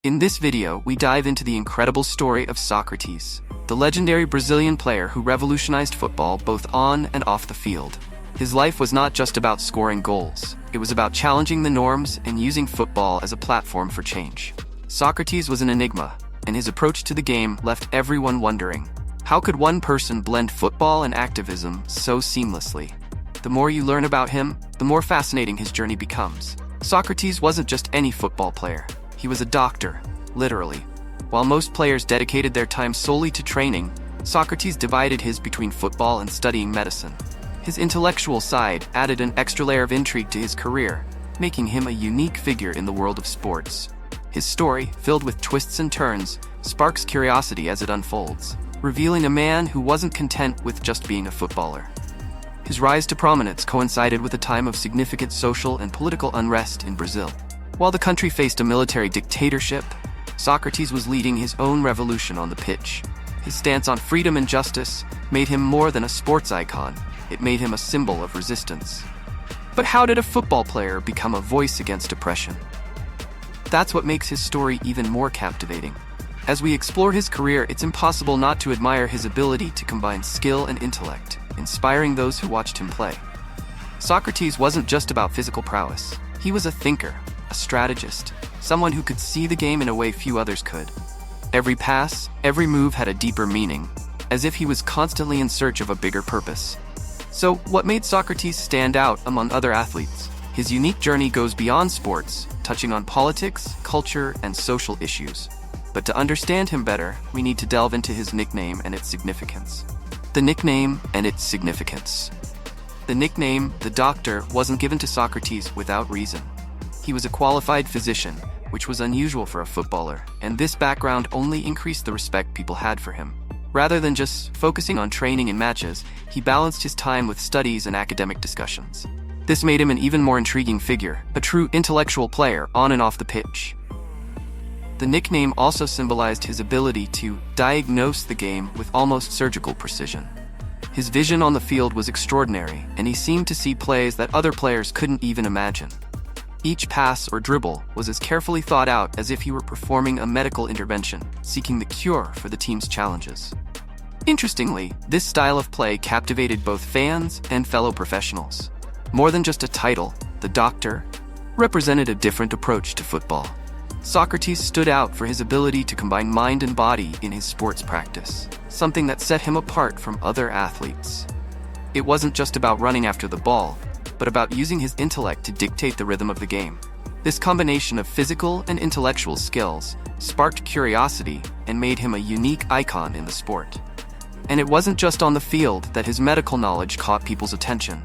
In this video, we dive into the incredible story of Socrates, the legendary Brazilian player who revolutionized football both on and off the field. His life was not just about scoring goals. It was about challenging the norms and using football as a platform for change. Socrates was an enigma, and his approach to the game left everyone wondering, how could one person blend football and activism so seamlessly? The more you learn about him, the more fascinating his journey becomes. Socrates wasn't just any football player. He was a doctor, literally. While most players dedicated their time solely to training, Socrates divided his between football and studying medicine. His intellectual side added an extra layer of intrigue to his career, making him a unique figure in the world of sports. His story, filled with twists and turns, sparks curiosity as it unfolds, revealing a man who wasn't content with just being a footballer. His rise to prominence coincided with a time of significant social and political unrest in Brazil. While the country faced a military dictatorship, Socrates was leading his own revolution on the pitch. His stance on freedom and justice made him more than a sports icon. It made him a symbol of resistance. But how did a football player become a voice against oppression? That's what makes his story even more captivating. As we explore his career, it's impossible not to admire his ability to combine skill and intellect, inspiring those who watched him play. Socrates wasn't just about physical prowess. He was a thinker, a strategist, someone who could see the game in a way few others could. Every pass, every move had a deeper meaning, as if he was constantly in search of a bigger purpose. So, what made Socrates stand out among other athletes? His unique journey goes beyond sports, touching on politics, culture, and social issues. But to understand him better, we need to delve into his nickname and its significance. The nickname and its significance. The nickname, the Doctor, wasn't given to Socrates without reason. He was a qualified physician, which was unusual for a footballer, and this background only increased the respect people had for him. Rather than just focusing on training and matches, he balanced his time with studies and academic discussions. This made him an even more intriguing figure, a true intellectual player on and off the pitch. The nickname also symbolized his ability to diagnose the game with almost surgical precision. His vision on the field was extraordinary, and he seemed to see plays that other players couldn't even imagine. Each pass or dribble was as carefully thought out as if he were performing a medical intervention, seeking the cure for the team's challenges. Interestingly, this style of play captivated both fans and fellow professionals. More than just a title, the Doctor represented a different approach to football. Socrates stood out for his ability to combine mind and body in his sports practice, something that set him apart from other athletes. It wasn't just about running after the ball, but about using his intellect to dictate the rhythm of the game. This combination of physical and intellectual skills sparked curiosity and made him a unique icon in the sport. And it wasn't just on the field that his medical knowledge caught people's attention.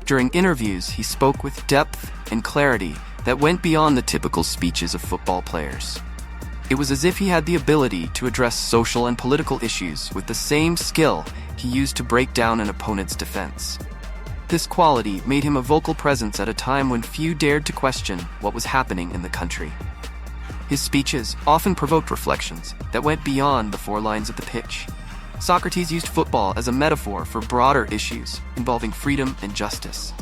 During interviews, he spoke with depth and clarity that went beyond the typical speeches of football players. It was as if he had the ability to address social and political issues with the same skill he used to break down an opponent's defense. This quality made him a vocal presence at a time when few dared to question what was happening in the country. His speeches often provoked reflections that went beyond the four lines of the pitch. Socrates used football as a metaphor for broader issues involving freedom and justice.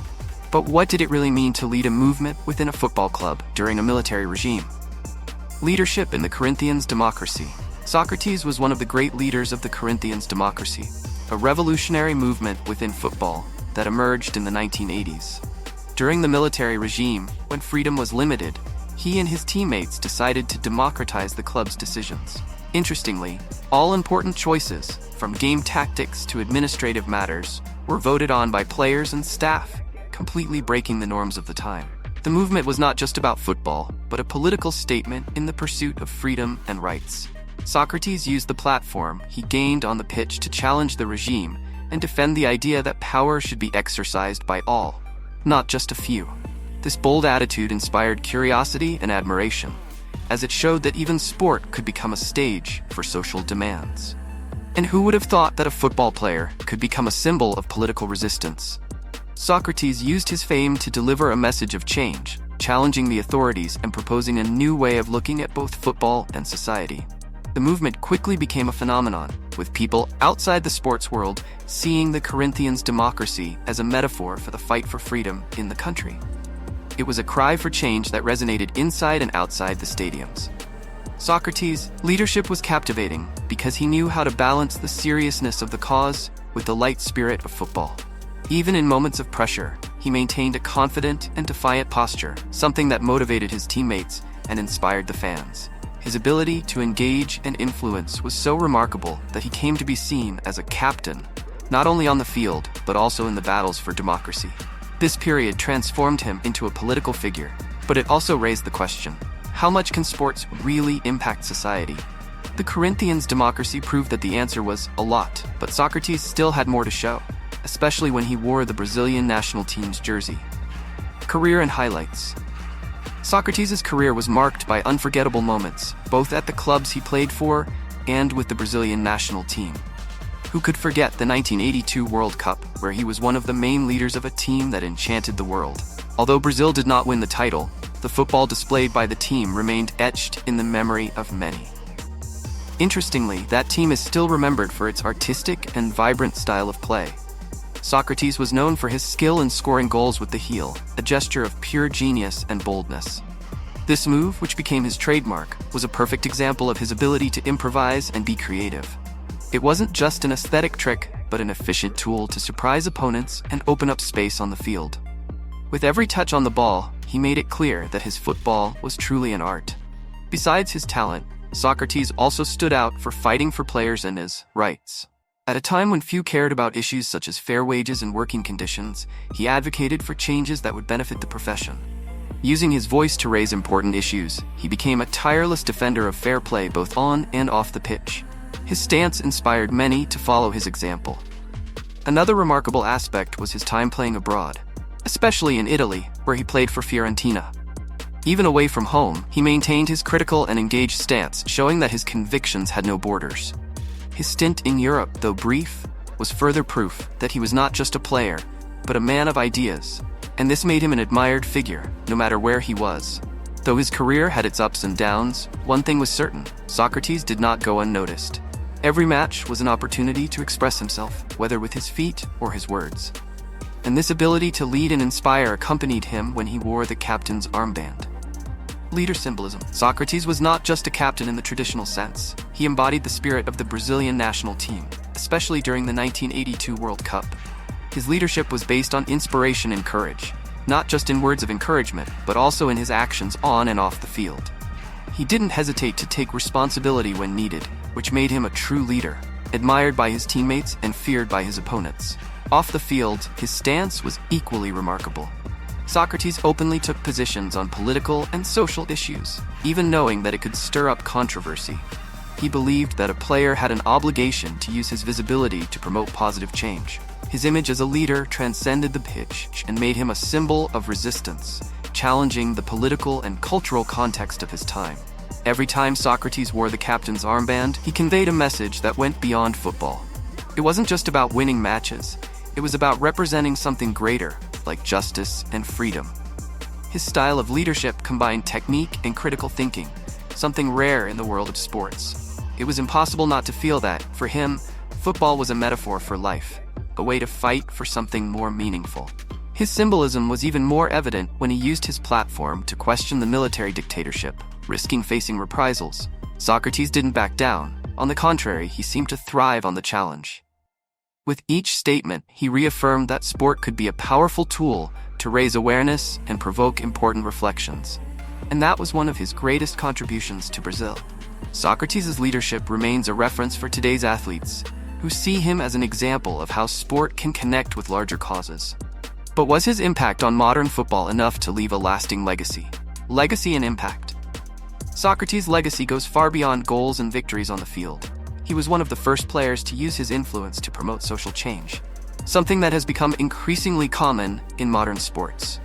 But what did it really mean to lead a movement within a football club during a military regime? Leadership in the Corinthians' democracy. Socrates was one of the great leaders of the Corinthians' democracy, a revolutionary movement within football that emerged in the 1980s. During the military regime, when freedom was limited, he and his teammates decided to democratize the club's decisions. Interestingly, all important choices, from game tactics to administrative matters, were voted on by players and staff, completely breaking the norms of the time. The movement was not just about football, but a political statement in the pursuit of freedom and rights. Socrates used the platform he gained on the pitch to challenge the regime and defend the idea that power should be exercised by all, not just a few. This bold attitude inspired curiosity and admiration, as it showed that even sport could become a stage for social demands. And who would have thought that a football player could become a symbol of political resistance? Socrates used his fame to deliver a message of change, challenging the authorities and proposing a new way of looking at both football and society. The movement quickly became a phenomenon, with people outside the sports world seeing the Corinthians' democracy as a metaphor for the fight for freedom in the country. It was a cry for change that resonated inside and outside the stadiums. Socrates' leadership was captivating because he knew how to balance the seriousness of the cause with the light spirit of football. Even in moments of pressure, he maintained a confident and defiant posture, something that motivated his teammates and inspired the fans. His ability to engage and influence was so remarkable that he came to be seen as a captain, not only on the field, but also in the battles for democracy. This period transformed him into a political figure, but it also raised the question, how much can sports really impact society? The Corinthians' democracy proved that the answer was a lot, but Socrates still had more to show, especially when he wore the Brazilian national team's jersey. Career and highlights. Socrates' career was marked by unforgettable moments, both at the clubs he played for and with the Brazilian national team. Who could forget the 1982 World Cup, where he was one of the main leaders of a team that enchanted the world? Although Brazil did not win the title, the football displayed by the team remained etched in the memory of many. Interestingly, that team is still remembered for its artistic and vibrant style of play. Socrates was known for his skill in scoring goals with the heel, a gesture of pure genius and boldness. This move, which became his trademark, was a perfect example of his ability to improvise and be creative. It wasn't just an aesthetic trick, but an efficient tool to surprise opponents and open up space on the field. With every touch on the ball, he made it clear that his football was truly an art. Besides his talent, Socrates also stood out for fighting for players and his rights. At a time when few cared about issues such as fair wages and working conditions, he advocated for changes that would benefit the profession. Using his voice to raise important issues, he became a tireless defender of fair play both on and off the pitch. His stance inspired many to follow his example. Another remarkable aspect was his time playing abroad, especially in Italy, where he played for Fiorentina. Even away from home, he maintained his critical and engaged stance, showing that his convictions had no borders. His stint in Europe, though brief, was further proof that he was not just a player, but a man of ideas, and this made him an admired figure, no matter where he was. Though his career had its ups and downs, one thing was certain: Socrates did not go unnoticed. Every match was an opportunity to express himself, whether with his feet or his words. And this ability to lead and inspire accompanied him when he wore the captain's armband. Leader symbolism. Socrates was not just a captain in the traditional sense. He embodied the spirit of the Brazilian national team, especially during the 1982 World Cup. His leadership was based on inspiration and courage, not just in words of encouragement, but also in his actions on and off the field. He didn't hesitate to take responsibility when needed, which made him a true leader, admired by his teammates and feared by his opponents. Off the field, his stance was equally remarkable. Socrates openly took positions on political and social issues, even knowing that it could stir up controversy. He believed that a player had an obligation to use his visibility to promote positive change. His image as a leader transcended the pitch and made him a symbol of resistance, challenging the political and cultural context of his time. Every time Socrates wore the captain's armband, he conveyed a message that went beyond football. It wasn't just about winning matches, it was about representing something greater, like justice and freedom. His style of leadership combined technique and critical thinking, something rare in the world of sports. It was impossible not to feel that, for him, football was a metaphor for life, a way to fight for something more meaningful. His symbolism was even more evident when he used his platform to question the military dictatorship, risking facing reprisals. Socrates didn't back down. On the contrary, he seemed to thrive on the challenge. With each statement, he reaffirmed that sport could be a powerful tool to raise awareness and provoke important reflections. And that was one of his greatest contributions to Brazil. Socrates' leadership remains a reference for today's athletes, who see him as an example of how sport can connect with larger causes. But was his impact on modern football enough to leave a lasting legacy? Legacy and impact. Socrates' legacy goes far beyond goals and victories on the field. He was one of the first players to use his influence to promote social change, something that has become increasingly common in modern sports.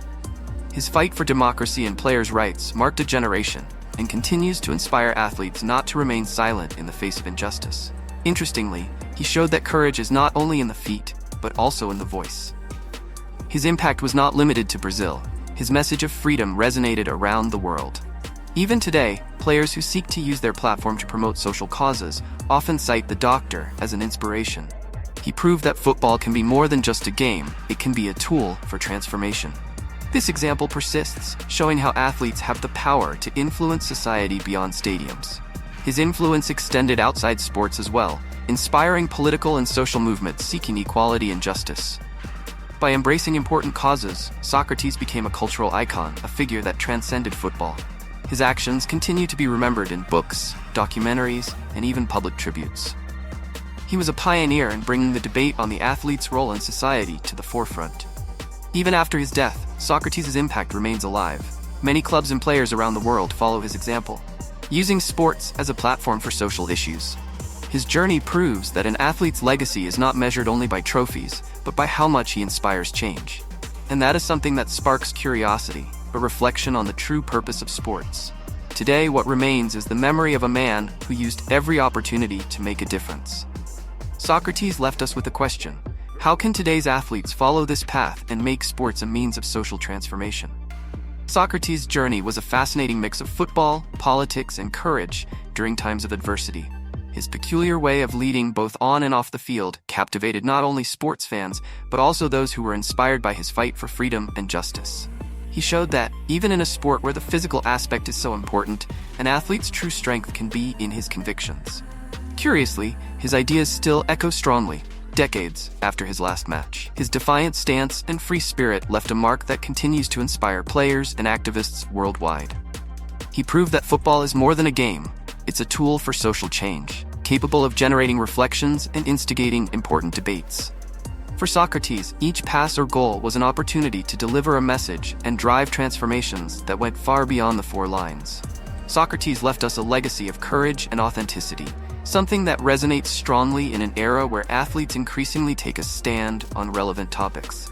His fight for democracy and players' rights marked a generation and continues to inspire athletes not to remain silent in the face of injustice. Interestingly, he showed that courage is not only in the feet, but also in the voice. His impact was not limited to Brazil. His message of freedom resonated around the world. Even today, players who seek to use their platform to promote social causes often cite the doctor as an inspiration. He proved that football can be more than just a game, it can be a tool for transformation. This example persists, showing how athletes have the power to influence society beyond stadiums. His influence extended outside sports as well, inspiring political and social movements seeking equality and justice. By embracing important causes, Socrates became a cultural icon, a figure that transcended football. His actions continue to be remembered in books, documentaries, and even public tributes. He was a pioneer in bringing the debate on the athlete's role in society to the forefront. Even after his death, Socrates' impact remains alive. Many clubs and players around the world follow his example, using sports as a platform for social issues. His journey proves that an athlete's legacy is not measured only by trophies, but by how much he inspires change. And that is something that sparks curiosity, a reflection on the true purpose of sports. Today, what remains is the memory of a man who used every opportunity to make a difference. Socrates left us with a question: how can today's athletes follow this path and make sports a means of social transformation? Socrates' journey was a fascinating mix of football, politics, and courage during times of adversity. His peculiar way of leading both on and off the field captivated not only sports fans, but also those who were inspired by his fight for freedom and justice. He showed that, even in a sport where the physical aspect is so important, an athlete's true strength can be in his convictions. Curiously, his ideas still echo strongly, decades after his last match. His defiant stance and free spirit left a mark that continues to inspire players and activists worldwide. He proved that football is more than a game. It's a tool for social change, capable of generating reflections and instigating important debates. For Socrates, each pass or goal was an opportunity to deliver a message and drive transformations that went far beyond the four lines. Socrates left us a legacy of courage and authenticity, something that resonates strongly in an era where athletes increasingly take a stand on relevant topics.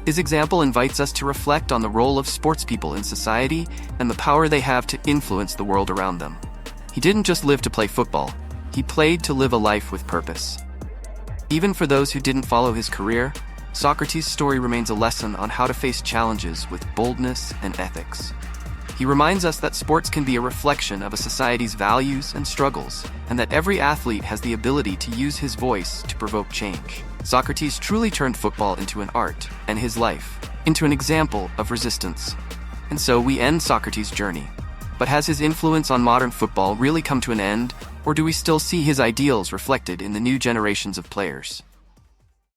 His example invites us to reflect on the role of sportspeople in society and the power they have to influence the world around them. He didn't just live to play football, he played to live a life with purpose. Even for those who didn't follow his career, Socrates' story remains a lesson on how to face challenges with boldness and ethics. He reminds us that sports can be a reflection of a society's values and struggles, and that every athlete has the ability to use his voice to provoke change. Socrates truly turned football into an art, and his life into an example of resistance. And so we end Socrates' journey. But has his influence on modern football really come to an end, or do we still see his ideals reflected in the new generations of players?